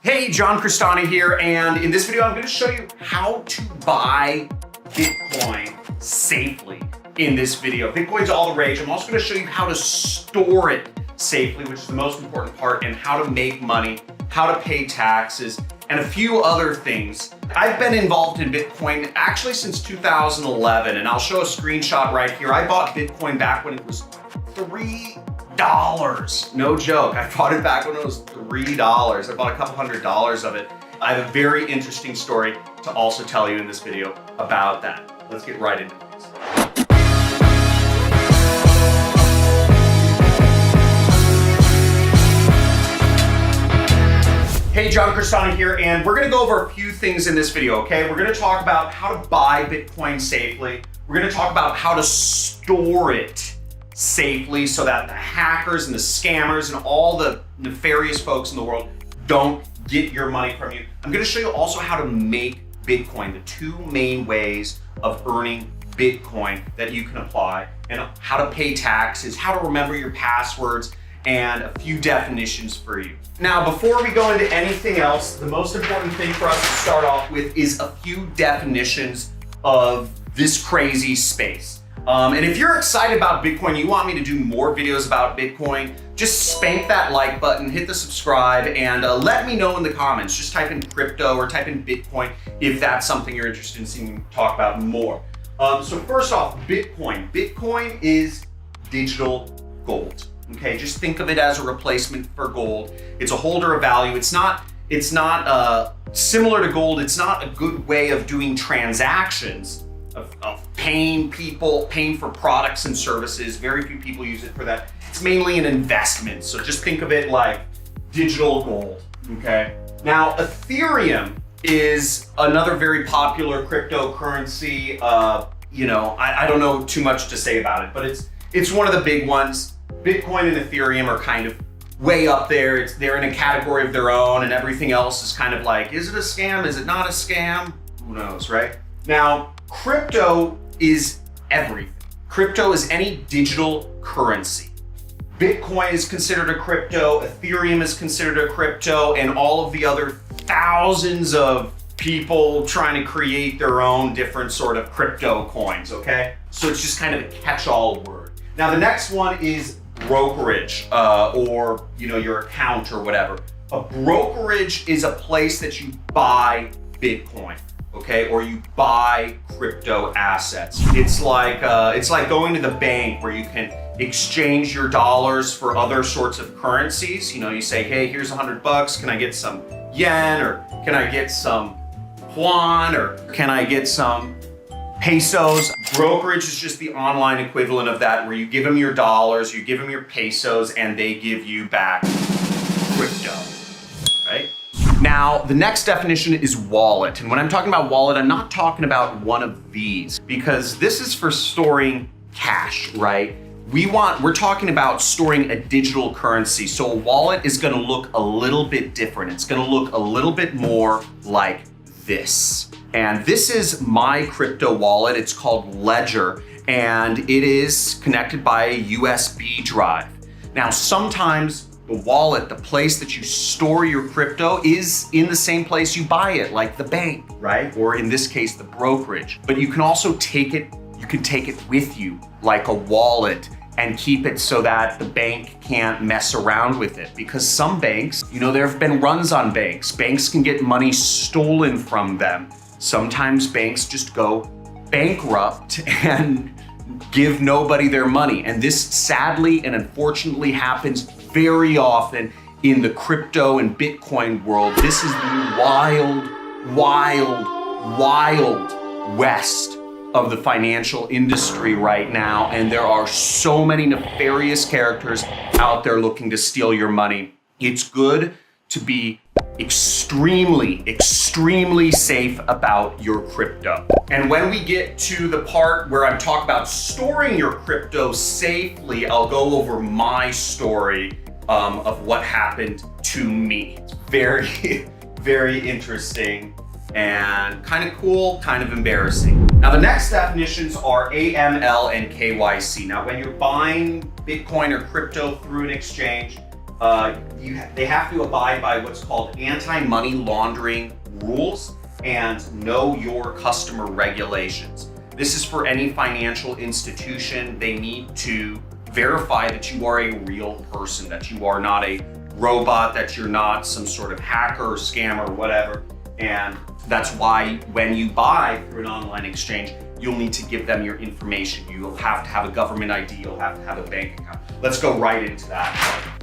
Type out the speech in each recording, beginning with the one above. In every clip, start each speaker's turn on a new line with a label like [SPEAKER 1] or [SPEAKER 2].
[SPEAKER 1] Hey, John Cristani here, and in this video I'm going to show you how to buy Bitcoin safely in this video. Bitcoin's all the rage. I'm also going to show you how to store it safely, which is the most important part, and how to make money, how to pay taxes, and a few other things. I've been involved in Bitcoin actually since 2011, and I'll show a screenshot right here. I bought Bitcoin back when it was $3. No joke. I bought it back when it was $3. I bought a couple $100s of it. I have a very interesting story to also tell you in this video about that. Let's get right into things. Hey, John Cristani here, and we're gonna go over a few things in this video, okay? We're gonna talk about how to buy Bitcoin safely. We're gonna talk about how to store it safely so that the hackers and the scammers and all the nefarious folks in the world don't get your money from you. I'm gonna show you also how to make Bitcoin, the two main ways of earning Bitcoin that you can apply, and how to pay taxes, how to remember your passwords, and a few definitions for you. Now, before we go into anything else, the most important thing for us to start off with is a few definitions of this crazy space. And if you're excited about Bitcoin, you want me to do more videos about Bitcoin, just spank that like button, hit the subscribe, and let me know in the comments. Just type in crypto or type in Bitcoin if that's something you're interested in seeing me talk about more. So first off, Bitcoin. Bitcoin is digital gold. Okay, just think of it as a replacement for gold. It's a holder of value. It's not similar to gold. It's not a good way of doing transactions, of paying for products and services. Very few people use it for that. It's mainly an investment. So just think of it like digital gold, okay? Now, Ethereum is another very popular cryptocurrency. I don't know too much to say about it, but it's one of the big ones. Bitcoin and Ethereum are kind of way up there. They're in a category of their own, and everything else is kind of like, is it a scam? Is it not a scam? Who knows, right? Now, crypto is everything. Crypto is any digital currency. Bitcoin is considered a crypto, Ethereum is considered a crypto, and all of the other thousands of people trying to create their own different sort of crypto coins, okay? So it's just kind of a catch-all word. Now, the next one is brokerage, or your account or whatever. A brokerage is a place that you buy Bitcoin, okay, or you buy crypto assets. It's like going to the bank where you can exchange your dollars for other sorts of currencies. You say, hey, here's $100. Can I get some yen, or can I get some yuan, or can I get some pesos? Brokerage is just the online equivalent of that, where you give them your dollars, you give them your pesos, and they give you back crypto, right? Now, the next definition is wallet. And when I'm talking about wallet, I'm not talking about one of these, because this is for storing cash, right? We're talking about storing a digital currency. So a wallet is gonna look a little bit different. It's gonna look a little bit more like this. And this is my crypto wallet. It's called Ledger, and it is connected by a USB drive. Now, sometimes the wallet, the place that you store your crypto, is in the same place you buy it, like the bank, right? Or in this case, the brokerage. But you can also take it with you like a wallet and keep it so that the bank can't mess around with it. Because some banks, there have been runs on banks. Banks can get money stolen from them. Sometimes banks just go bankrupt and give nobody their money. And this sadly and unfortunately happens very often in the crypto and Bitcoin world. This is the wild, wild, wild west of the financial industry right now. And there are so many nefarious characters out there looking to steal your money. It's good to be extremely, extremely safe about your crypto. And when we get to the part where I'm talking about storing your crypto safely, I'll go over my story of what happened to me. It's very, very interesting and kind of cool, kind of embarrassing. Now, the next definitions are AML and KYC. Now, when you're buying Bitcoin or crypto through an exchange, they have to abide by what's called anti-money laundering rules and know your customer regulations. This is for any financial institution. They need to verify that you are a real person, that you are not a robot, that you're not some sort of hacker or scammer or whatever. And that's why when you buy through an online exchange, you'll need to give them your information. You'll have to have a government ID, you'll have to have a bank account. Let's go right into that.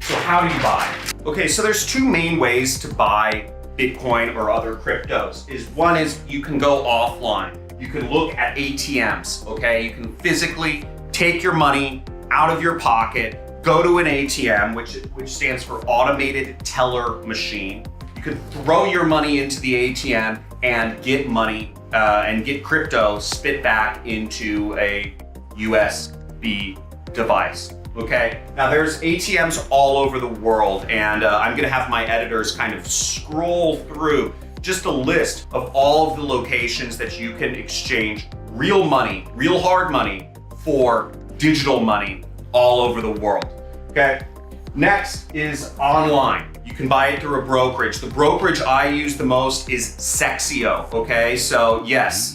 [SPEAKER 1] So how do you buy? Okay, so there's two main ways to buy Bitcoin or other cryptos. One is you can go offline. You can look at ATMs, okay? You can physically take your money out of your pocket, go to an ATM, which stands for automated teller machine. You can throw your money into the ATM and get money and get crypto spit back into a USB device, okay? Now there's ATMs all over the world, and I'm gonna have my editors kind of scroll through just a list of all of the locations that you can exchange real money, real hard money, for digital money all over the world, okay? Next is online. You can buy it through a brokerage. The brokerage I use the most is Sexio, okay? So yes,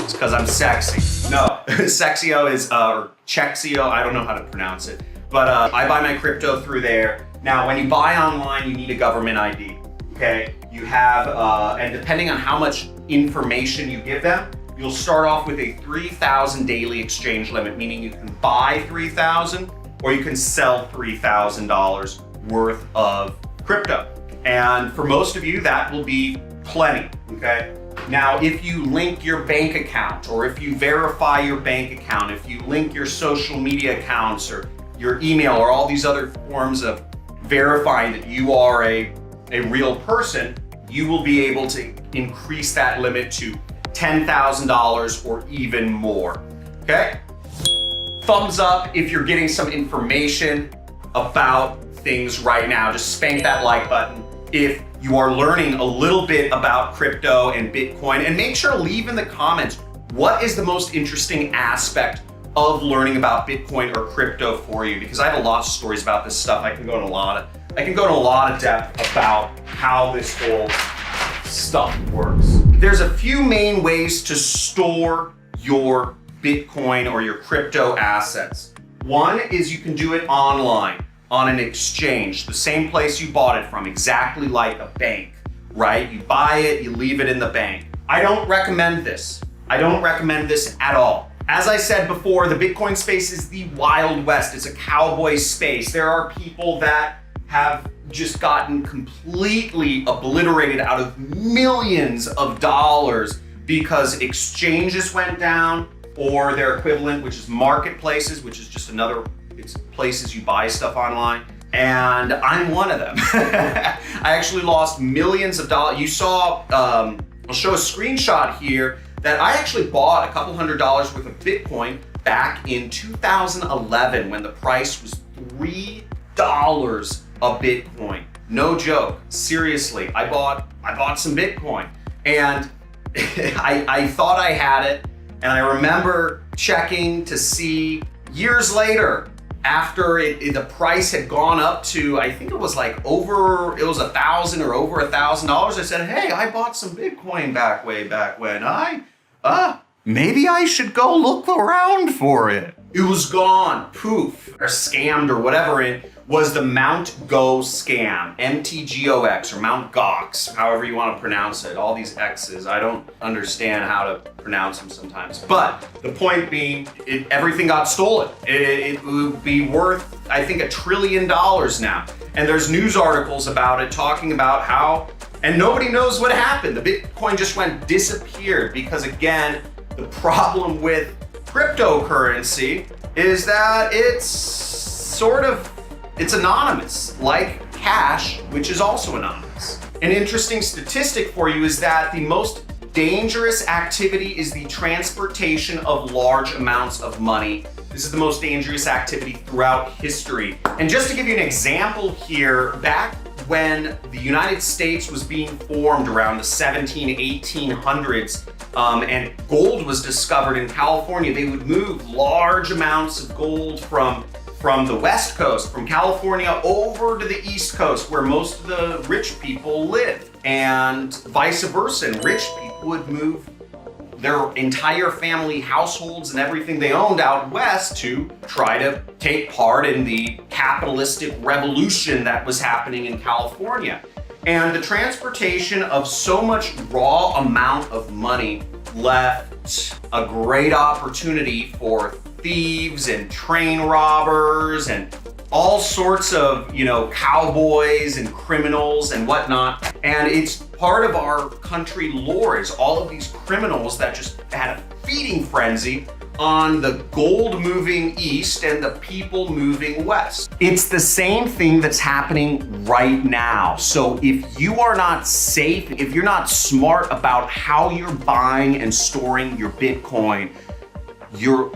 [SPEAKER 1] it's because I'm sexy. No, Sexio is, or Chexio, I don't know how to pronounce it, but I buy my crypto through there. Now, when you buy online, you need a government ID, okay? You have, and depending on how much information you give them, you'll start off with a 3,000 daily exchange limit, meaning you can buy 3,000 or you can sell $3,000 worth of crypto. And for most of you, that will be plenty, okay? Now, if you link your bank account, or if you verify your bank account, if you link your social media accounts or your email or all these other forms of verifying that you are a real person, you will be able to increase that limit to $10,000 or even more, okay? Thumbs up if you're getting some information about things right now. Just spank that like button if you are learning a little bit about crypto and Bitcoin, and make sure to leave in the comments what is the most interesting aspect of learning about Bitcoin or crypto for you, because I have a lot of stories about this stuff. I can go in a lot of depth about how this whole stuff works. There's a few main ways to store your Bitcoin or your crypto assets. One is you can do it online on an exchange, the same place you bought it from, exactly like a bank, right? You buy it, you leave it in the bank. I don't recommend this. I don't recommend this at all. As I said before, the Bitcoin space is the Wild West. It's a cowboy space. There are people that have just gotten completely obliterated out of millions of dollars because exchanges went down, or their equivalent, which is marketplaces, which is just it's places you buy stuff online. And I'm one of them. I actually lost millions of dollars. You saw, I'll show a screenshot here that I actually bought a couple $100s worth of Bitcoin back in 2011 when the price was $3 a Bitcoin. No joke, seriously. I bought some Bitcoin, and I thought I had it, and I remember checking to see years later, after the price had gone up to, I think it was like it was $1,000 or over $1,000. I said, hey, I bought some Bitcoin way back when. Maybe I should go look around for it. It was gone, poof, or scammed or whatever it was. The Mount Go scam, MTGOX or Mount Gox, however you want to pronounce it. All these X's, I don't understand how to pronounce them sometimes. But the point being, everything got stolen. It would be worth, I think, $1 trillion now. And there's news articles about it talking about how, and nobody knows what happened. The Bitcoin just disappeared because, again, the problem with cryptocurrency is that it's anonymous, like cash, which is also anonymous. An interesting statistic for you is that the most dangerous activity is the transportation of large amounts of money. This is the most dangerous activity throughout history. And just to give you an example here, back when the United States was being formed around the 1800s, and gold was discovered in California, they would move large amounts of gold from from the West Coast, from California over to the East Coast where most of the rich people live, and vice versa. And rich people would move their entire family households and everything they owned out west to try to take part in the capitalistic revolution that was happening in California. And the transportation of so much raw amount of money left a great opportunity for thieves and train robbers and all sorts of, cowboys and criminals and whatnot. And it's part of our country lore is all of these criminals that just had a feeding frenzy on the gold moving east and the people moving west. It's the same thing that's happening right now. So if you are not safe, if you're not smart about how you're buying and storing your Bitcoin, you're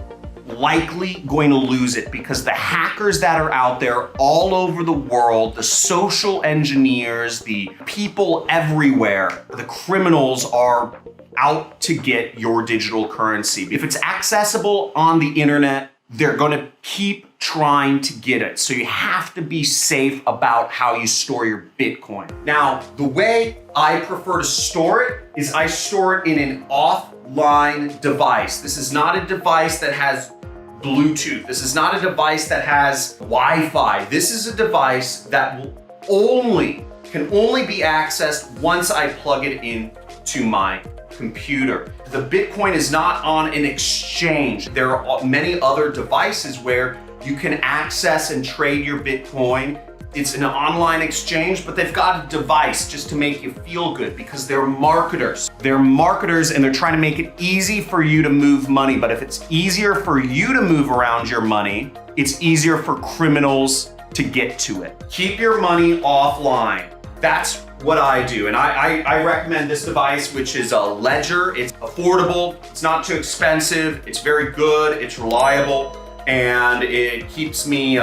[SPEAKER 1] likely going to lose it, because the hackers that are out there all over the world, the social engineers, the people everywhere, the criminals are out to get your digital currency. If it's accessible on the internet, they're going to keep trying to get it. So you have to be safe about how you store your Bitcoin. Now, the way I prefer to store it is I store it in an offline device. This is not a device that has Bluetooth. This is not a device that has Wi-Fi. This is a device that can only be accessed once I plug it in to my computer. The Bitcoin is not on an exchange. There are many other devices where you can access and trade your Bitcoin. It's an online exchange, but they've got a device just to make you feel good, because they're marketers. They're marketers and they're trying to make it easy for you to move money. But if it's easier for you to move around your money, it's easier for criminals to get to it. Keep your money offline. That's what I do. And I recommend this device, which is a Ledger. It's affordable, it's not too expensive, it's very good, it's reliable, and it keeps me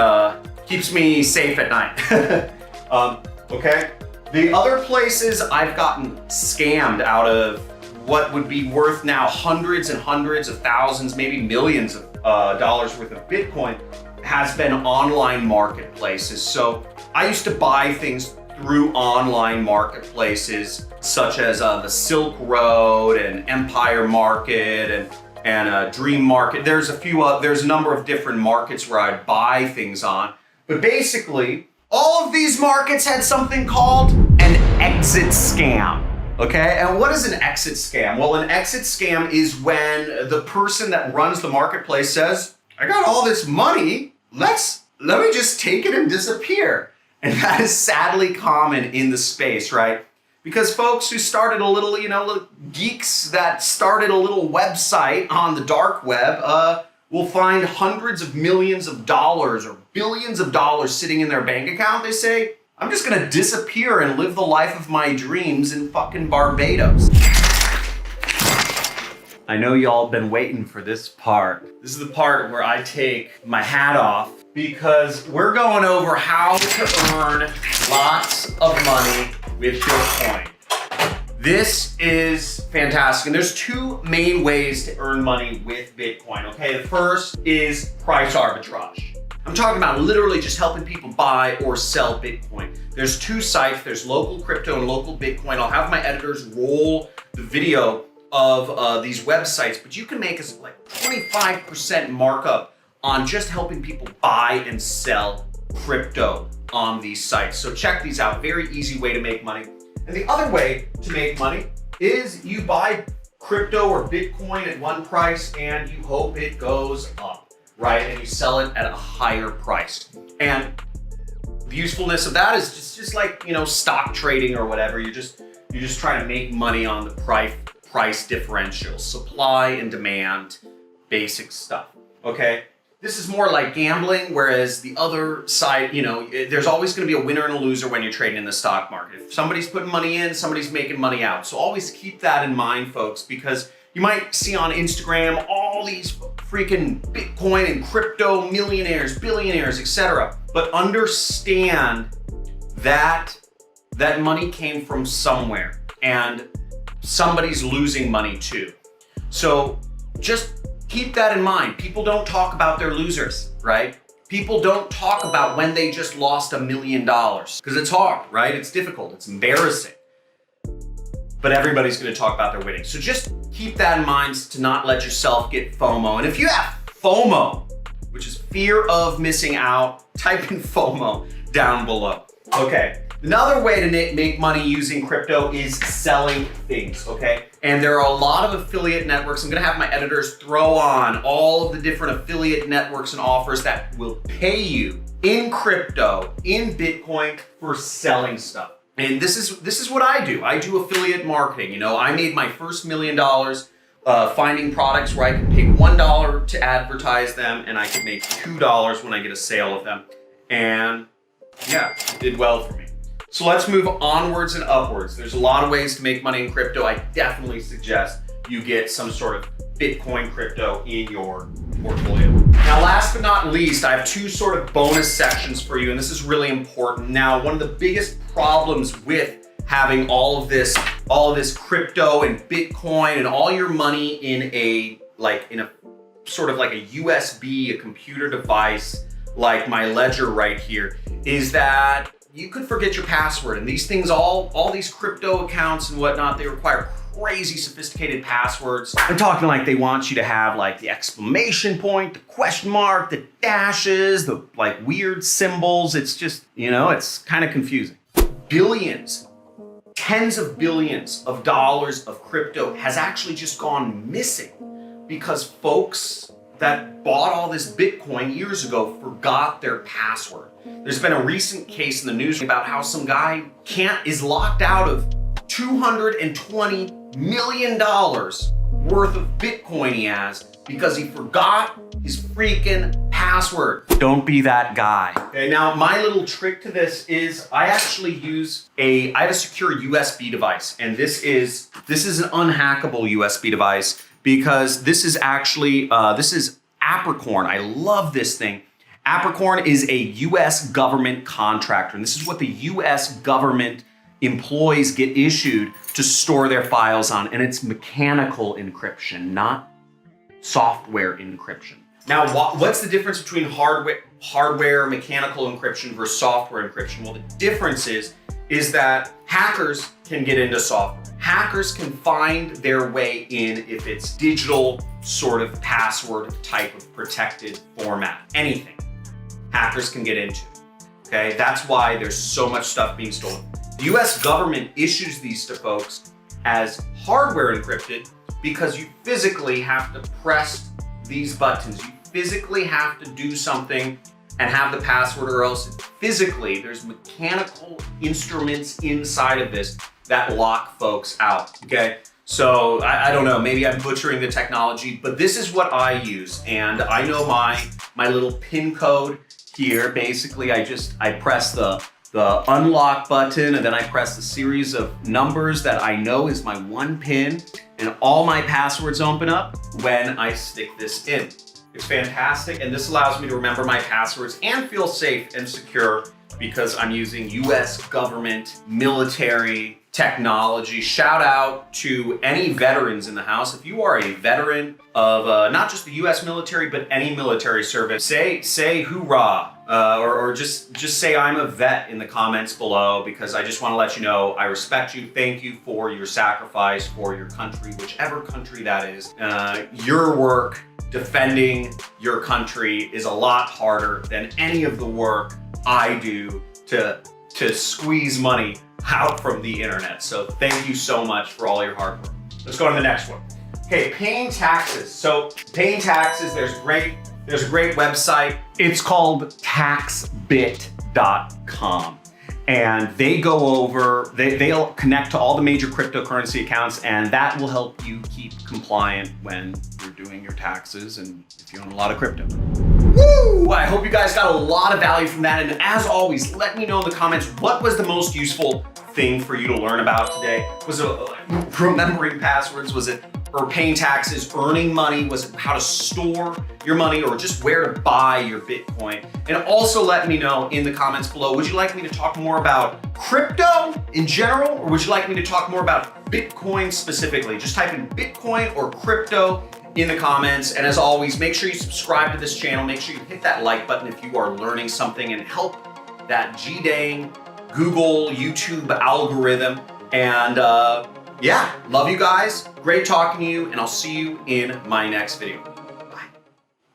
[SPEAKER 1] safe at night. Okay. The other places I've gotten scammed out of what would be worth now hundreds and hundreds of thousands, maybe millions of dollars worth of Bitcoin has been online marketplaces. So I used to buy things through online marketplaces such as the Silk Road and Empire Market and Dream Market. There's a number of different markets where I'd buy things on. But basically, all of these markets had something called an exit scam. Okay, and what is an exit scam? Well, an exit scam is when the person that runs the marketplace says, I got all this money, let me just take it and disappear. And that is sadly common in the space, right? Because folks who started a little, little geeks that started a little website on the dark web will find hundreds of millions of dollars or billions of dollars sitting in their bank account. They say, I'm just gonna disappear and live the life of my dreams in fucking Barbados. I know y'all been waiting for this part. This is the part where I take my hat off, because we're going over how to earn lots of money with your coin. This is fantastic. And there's two main ways to earn money with Bitcoin, okay? The first is price arbitrage. I'm talking about literally just helping people buy or sell Bitcoin. There's two sites, there's Local Crypto and Local Bitcoin. I'll have my editors roll the video of these websites, but you can make us like 25% markup on just helping people buy and sell crypto on these sites. So check these out, very easy way to make money. And the other way to make money is you buy crypto or Bitcoin at one price and you hope it goes up, right? And you sell it at a higher price. And the usefulness of that is just like, stock trading or whatever. You're just trying to make money on the price differential, supply and demand, basic stuff, okay? This is more like gambling, whereas the other side, there's always gonna be a winner and a loser when you're trading in the stock market. If somebody's putting money in, somebody's making money out. So always keep that in mind, folks, because you might see on Instagram all these freaking Bitcoin and crypto millionaires, billionaires, etc. But understand that that money came from somewhere and somebody's losing money too. So just keep that in mind. People don't talk about their losers, right? People don't talk about when they just lost $1 million because it's hard, right? It's difficult, it's embarrassing. But everybody's gonna talk about their winnings. So just keep that in mind to not let yourself get FOMO. And if you have FOMO, which is fear of missing out, type in FOMO down below. Okay, another way to make money using crypto is selling things, okay? And there are a lot of affiliate networks. I'm gonna have my editors throw on all of the different affiliate networks and offers that will pay you in crypto, in Bitcoin, for selling stuff. And this is what I do. I do affiliate marketing. You know, I made my first $1 million finding products where I can pay $1 to advertise them and I can make $2 when I get a sale of them. And yeah, it did well for me. So let's move onwards and upwards. There's a lot of ways to make money in crypto. I definitely suggest you get some sort of Bitcoin crypto in your portfolio. Now, last but not least, I have two sort of bonus sections for you, and this is really important. Now, one of the biggest problems with having all of this crypto and Bitcoin and all your money in a sort of like a USB, a computer device, like my ledger right here, is that you could forget your password. And these things, all these crypto accounts and whatnot, they require crazy sophisticated passwords. I'm talking like they want you to have like the exclamation point, the question mark, the dashes, the like weird symbols. It's just, you know, it's kind of confusing. Billions, tens of billions of dollars of crypto has actually just gone missing because folks that bought all this Bitcoin years ago forgot their password. There's been a recent case in the news about how some guy is locked out of $220 million worth of Bitcoin he has because he forgot his freaking password. Don't be that guy. Okay, now my little trick to this is I actually I have a secure USB device, and this is an unhackable USB device because this is actually, this is Apricorn. I love this thing. Apricorn is a US government contractor, and this is what the US government employees get issued to store their files on, and it's mechanical encryption, not software encryption. Now, what's the difference between hardware mechanical encryption versus software encryption? Well, the difference is that hackers can get into software. Hackers can find their way in if it's digital sort of password type of protected format, anything. Hackers can get into, okay? That's why there's so much stuff being stolen. The US government issues these to folks as hardware encrypted because you physically have to press these buttons. You physically have to do something and have the password, or else physically there's mechanical instruments inside of this that lock folks out, okay? So I don't know, maybe I'm butchering the technology, but this is what I use. And I know my little PIN code here. Basically, I press the unlock button, and then I press the series of numbers that I know is my one PIN, and all my passwords open up when I stick this in. It's fantastic, and this allows me to remember my passwords and feel safe and secure because I'm using US government military technology. Shout out to any veterans in the house. If you are a veteran of not just the US military, but any military service, say hoorah, or just say I'm a vet in the comments below, because I just want to let you know I respect you. Thank you for your sacrifice for your country, whichever country that is. Your work defending your country is a lot harder than any of the work I do to squeeze money out from the internet. So thank you so much for all your hard work. Let's go to the next one. Okay, paying taxes. So paying taxes, there's a great website. It's called taxbit.com. And they go over, they'll connect to all the major cryptocurrency accounts, and that will help you keep compliant when you're doing your taxes and if you own a lot of crypto. Woo! I hope you guys got a lot of value from that. And as always, let me know in the comments, what was the most useful thing for you to learn about today? Was it remembering passwords? Was it or paying taxes, earning money? Was it how to store your money, or just where to buy your Bitcoin? And also let me know in the comments below, would you like me to talk more about crypto in general, or would you like me to talk more about Bitcoin specifically? Just type in Bitcoin or crypto in the comments. And as always, make sure you subscribe to this channel. Make sure you hit that like button if you are learning something, and help that G-dang Google, YouTube algorithm. And yeah, love you guys. Great talking to you, and I'll see you in my next video.